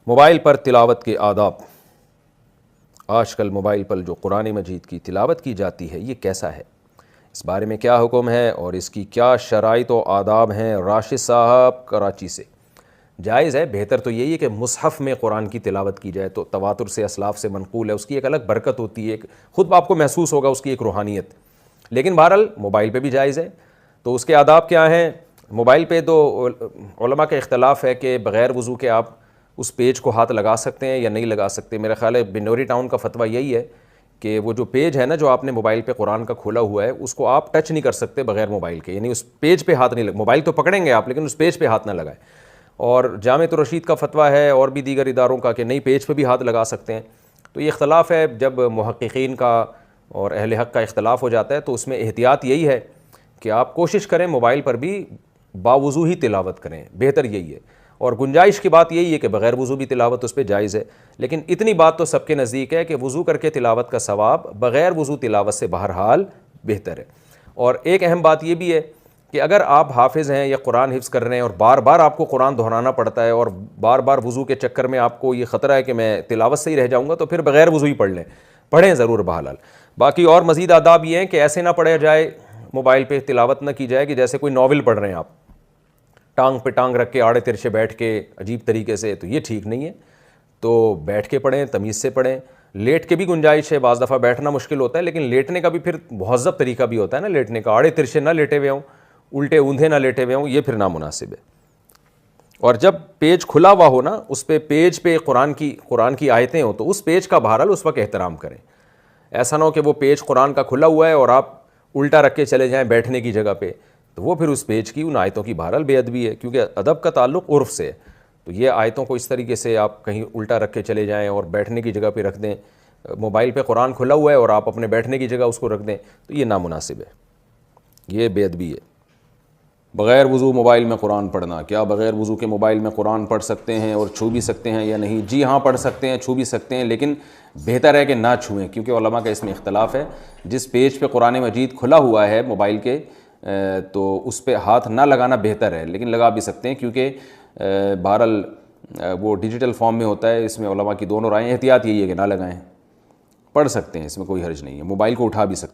Mobile پر تلاوت کے آداب۔ آج کل موبائل پر جو قرآن مجید کی تلاوت کی جاتی ہے یہ کیسا ہے، اس بارے میں کیا حکم ہے اور اس کی کیا شرائط و آداب ہیں؟ راشد صاحب کراچی سے۔ جائز ہے، بہتر تو یہی ہے کہ مصحف میں قرآن کی تلاوت کی جائے، تو تواتر سے اسلاف سے منقول ہے، اس کی ایک الگ برکت ہوتی ہے، خود آپ کو محسوس ہوگا اس کی ایک روحانیت۔ لیکن بہرحال موبائل پہ بھی جائز ہے، تو اس کے آداب کیا ہیں؟ موبائل پہ تو علماء کا اختلاف ہے کہ بغیر وضو کے آپ اس پیج کو ہاتھ لگا سکتے ہیں یا نہیں لگا سکتے۔ میرا خیال ہے بنوری ٹاؤن کا فتویٰ یہی ہے کہ وہ جو پیج ہے نا جو آپ نے موبائل پہ قرآن کا کھولا ہوا ہے اس کو آپ ٹچ نہیں کر سکتے بغیر موبائل کے، یعنی اس پیج پہ ہاتھ نہیں موبائل تو پکڑیں گے آپ لیکن اس پیج پہ ہاتھ نہ لگائیں۔ اور جامعۃ الرشید کا فتویٰ ہے اور بھی دیگر اداروں کا کہ نہیں پیج پہ بھی ہاتھ لگا سکتے ہیں۔ تو یہ اختلاف ہے، جب محققین کا اور اہل حق کا اختلاف ہو جاتا ہے تو اس میں احتیاط یہی ہے کہ آپ کوشش کریں موبائل پر بھی باوضو ہی تلاوت کریں، بہتر یہی ہے۔ اور گنجائش کی بات یہی ہے کہ بغیر وضو بھی تلاوت اس پہ جائز ہے، لیکن اتنی بات تو سب کے نزدیک ہے کہ وضو کر کے تلاوت کا ثواب بغیر وضو تلاوت سے بہرحال بہتر ہے۔ اور ایک اہم بات یہ بھی ہے کہ اگر آپ حافظ ہیں یا قرآن حفظ کر رہے ہیں اور بار بار آپ کو قرآن دہرانا پڑتا ہے اور بار بار وضو کے چکر میں آپ کو یہ خطرہ ہے کہ میں تلاوت سے ہی رہ جاؤں گا، تو پھر بغیر وضو ہی پڑھیں ضرور بہرحال۔ باقی اور مزید آداب یہ ہیں کہ ایسے نہ پڑھا جائے، موبائل پہ تلاوت نہ کی جائے کہ جیسے کوئی ناول پڑھ رہے ہیں آپ، ٹانگ پہ ٹانگ رکھ کے آڑے ترچے بیٹھ کے عجیب طریقے سے، تو یہ ٹھیک نہیں ہے۔ تو بیٹھ کے پڑھیں، تمیز سے پڑھیں۔ لیٹ کے بھی گنجائش ہے، بعض دفعہ بیٹھنا مشکل ہوتا ہے لیکن لیٹنے کا بھی پھر مہذب طریقہ بھی ہوتا ہے نا لیٹنے کا، آڑے ترچے نہ لیٹے ہوئے ہوں، الٹے اوندھے نہ لیٹے ہوئے ہوں، یہ پھر نامناسب ہے۔ اور جب پیج کھلا ہوا ہو نا، اس پہ پیج پہ قرآن کی آیتیں ہوں تو اس پیج کا بہرحال اس وقت احترام کریں۔ ایسا نہ ہو کہ وہ پیج قرآن کا کھلا ہوا ہے اور آپ الٹا رکھ کے چلے جائیں بیٹھنے کی جگہ پہ، تو وہ پھر اس پیج کی ان آیتوں کی بہرحال بے ادبی ہے، کیونکہ ادب کا تعلق عرف سے ہے۔ تو یہ آیتوں کو اس طریقے سے آپ کہیں الٹا رکھ کے چلے جائیں اور بیٹھنے کی جگہ پہ رکھ دیں، موبائل پہ قرآن کھلا ہوا ہے اور آپ اپنے بیٹھنے کی جگہ اس کو رکھ دیں، تو یہ نامناسب ہے، یہ بے ادبی ہے۔ بغیر وضو موبائل میں قرآن پڑھنا، کیا بغیر وضو کے موبائل میں قرآن پڑھ سکتے ہیں اور چھو بھی سکتے ہیں یا نہیں؟ جی ہاں، پڑھ سکتے ہیں، چھو بھی سکتے ہیں، لیکن بہتر ہے کہ نہ چھوئیں، کیونکہ علماء کا اس میں اختلاف ہے۔ جس پیج پہ قرآن مجید کھلا ہوا ہے موبائل کے، تو اس پہ ہاتھ نہ لگانا بہتر ہے، لیکن لگا بھی سکتے ہیں کیونکہ بہرحال وہ ڈیجیٹل فارم میں ہوتا ہے۔ اس میں علماء کی دونوں رائے ہیں، احتیاط یہی ہے کہ نہ لگائیں، پڑھ سکتے ہیں، اس میں کوئی حرج نہیں ہے، موبائل کو اٹھا بھی سکتے ہیں۔